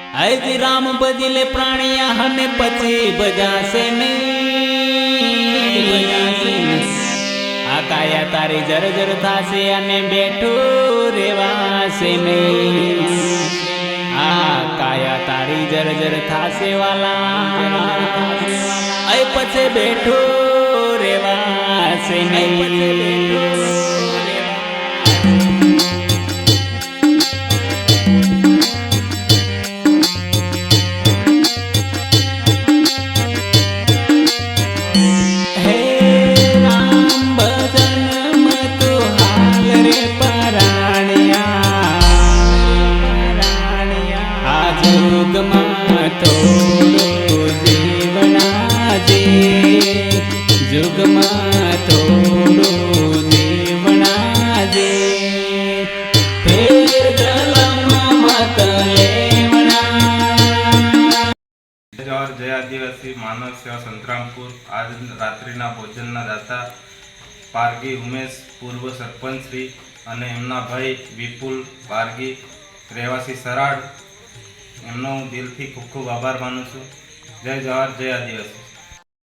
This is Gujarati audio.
આજ રામ બદલે પ્રાણિયા હને પછી બજાશે નહીં આ કાયા તારી જર્જર થાશે અને બેઠું રેવાશે નહીં આ કાયા તારી જર્જર થાશે વાલા આય પછી બેઠું રેવાશે નહીં जुगमा थोड़ो देवनाजे फिर जलम मत लेवना। जय आदिवासी मानव सेवा संतरामपुर आज रात्रिना भोजनना दाता पारगी उमेश पूर्व सरपंच श्री અને એમના ભાઈ વિપુલ પારગી રહેવાસી સરાડ એમનો હું દિલથી ખૂબ ખૂબ આભાર માનું છું। જય જવાહર જય આદિવાસી।